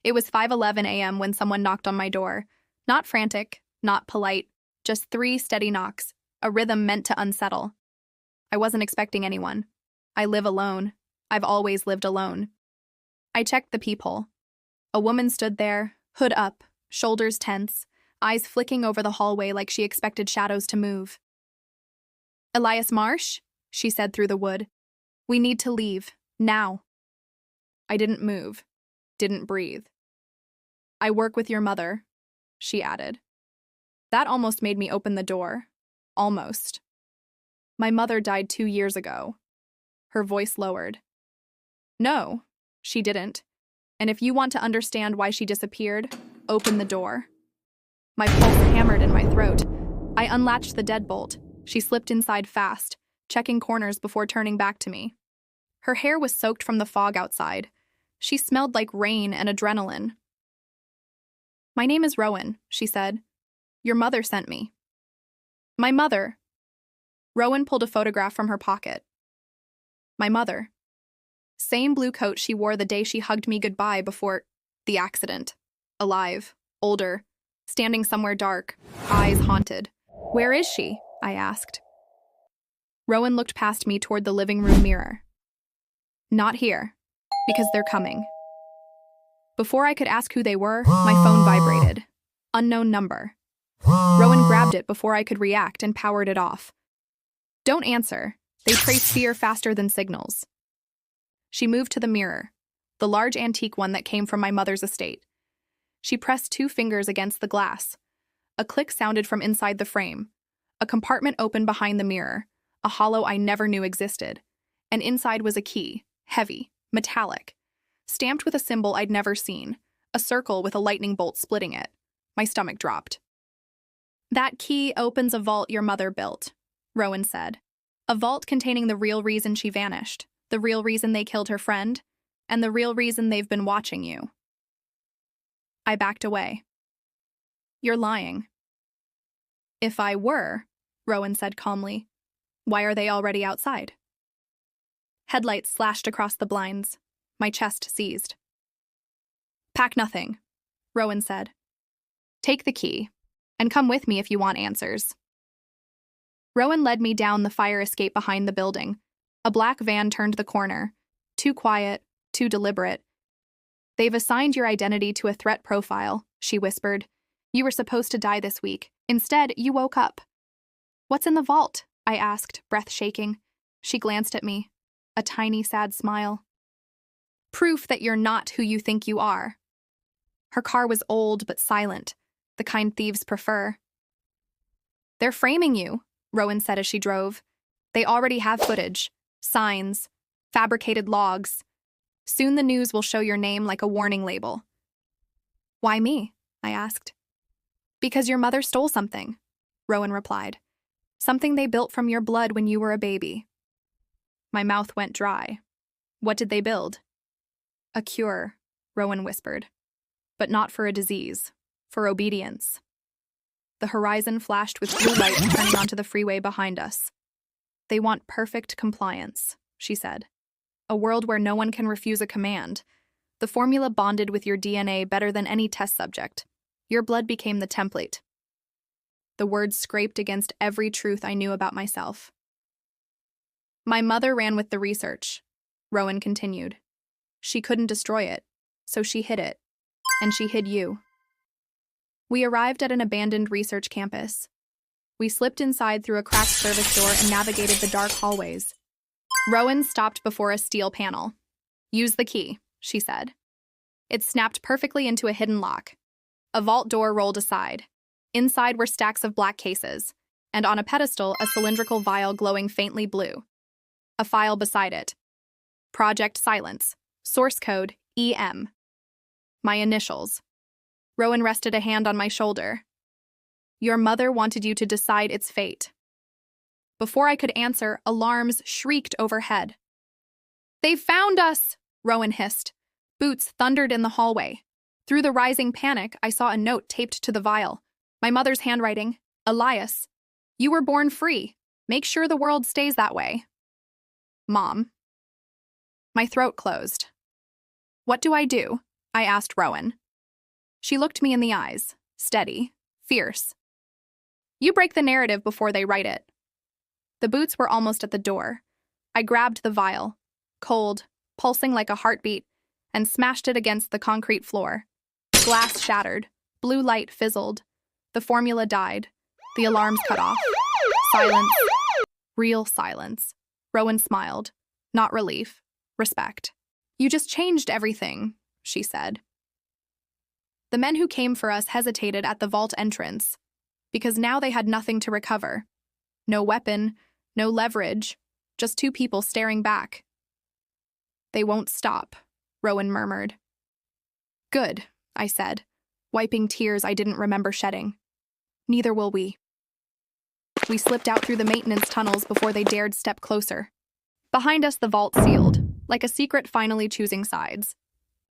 It was 5:11 a.m. when someone knocked on my door. Not frantic, not polite, just 3 steady knocks, a rhythm meant to unsettle. I wasn't expecting anyone. I live alone. I've always lived alone. I checked the peephole. A woman stood there, hood up, shoulders tense, eyes flicking over the hallway like she expected shadows to move. "Elias Marsh?" she said through the wood. "We need to leave, now." I didn't move, didn't breathe. "I work with your mother," she added. That almost made me open the door. Almost. "My mother died 2 years ago." Her voice lowered. "No, she didn't. And if you want to understand why she disappeared, open the door." My pulse hammered in my throat. I unlatched the deadbolt. She slipped inside fast, checking corners before turning back to me. Her hair was soaked from the fog outside. She smelled like rain and adrenaline. "My name is Rowan," she said. "Your mother sent me." "My mother." Rowan pulled a photograph from her pocket. "My mother. Same blue coat she wore the day she hugged me goodbye before the accident. Alive, older, standing somewhere dark, eyes haunted." "Where is she?" I asked. Rowan looked past me toward the living room mirror. "Not here, because they're coming." Before I could ask who they were, my phone vibrated. Unknown number. Rowan grabbed it before I could react and powered it off. "Don't answer. They trace fear faster than signals." She moved to the mirror, the large antique one that came from my mother's estate. She pressed 2 fingers against the glass. A click sounded from inside the frame. A compartment opened behind the mirror, a hollow I never knew existed. And inside was a key, heavy, metallic, stamped with a symbol I'd never seen, a circle with a lightning bolt splitting it. My stomach dropped. "That key opens a vault your mother built," Rowan said. "A vault containing the real reason she vanished, the real reason they killed her friend, and the real reason they've been watching you." I backed away. "You're lying." "If I were," Rowan said calmly, "why are they already outside?" Headlights slashed across the blinds. My chest seized. "Pack nothing," Rowan said. "Take the key, and come with me if you want answers." Rowan led me down the fire escape behind the building. A black van turned the corner. Too quiet, too deliberate. "They've assigned your identity to a threat profile," she whispered. "You were supposed to die this week. Instead, you woke up." "What's in the vault?" I asked, breath shaking. She glanced at me, a tiny, sad smile. "Proof that you're not who you think you are." Her car was old but silent, the kind thieves prefer. "They're framing you," Rowan said as she drove. "They already have footage, signs, fabricated logs. Soon the news will show your name like a warning label." "Why me?" I asked. "Because your mother stole something," Rowan replied. "Something they built from your blood when you were a baby." My mouth went dry. "What did they build?" "A cure," Rowan whispered. "But not for a disease, for obedience." The horizon flashed with blue light turning onto the freeway behind us. "They want perfect compliance," she said. "A world where no one can refuse a command. The formula bonded with your DNA better than any test subject. Your blood became the template." The words scraped against every truth I knew about myself. "My mother ran with the research," Rowan continued. "She couldn't destroy it, so she hid it. And she hid you." We arrived at an abandoned research campus. We slipped inside through a cracked service door and navigated the dark hallways. Rowan stopped before a steel panel. "Use the key," she said. It snapped perfectly into a hidden lock. A vault door rolled aside. Inside were stacks of black cases, and on a pedestal, a cylindrical vial glowing faintly blue. A file beside it. Project Silence. Source code EM. My initials. Rowan rested a hand on my shoulder. "Your mother wanted you to decide its fate." Before I could answer, alarms shrieked overhead. "They found us!" Rowan hissed. Boots thundered in the hallway. Through the rising panic, I saw a note taped to the vial. My mother's handwriting. "Elias, you were born free. Make sure the world stays that way." "Mom." My throat closed. "What do I do?" I asked Rowan. She looked me in the eyes, steady, fierce. You break the narrative before they write it. The boots were almost at the door. I grabbed the vial, cold, pulsing like a heartbeat, and smashed it against the concrete floor. Glass shattered, blue light fizzled. The formula died. The alarms cut off. Silence. Real silence. Rowan smiled. Not relief. Respect. You just changed everything, she said. The men who came for us hesitated at the vault entrance, because now they had nothing to recover. No weapon, no leverage, just two people staring back. They won't stop, Rowan murmured. Good, I said, wiping tears I didn't remember shedding. Neither will we. We slipped out through the maintenance tunnels before they dared step closer. Behind us, the vault sealed, like a secret finally choosing sides.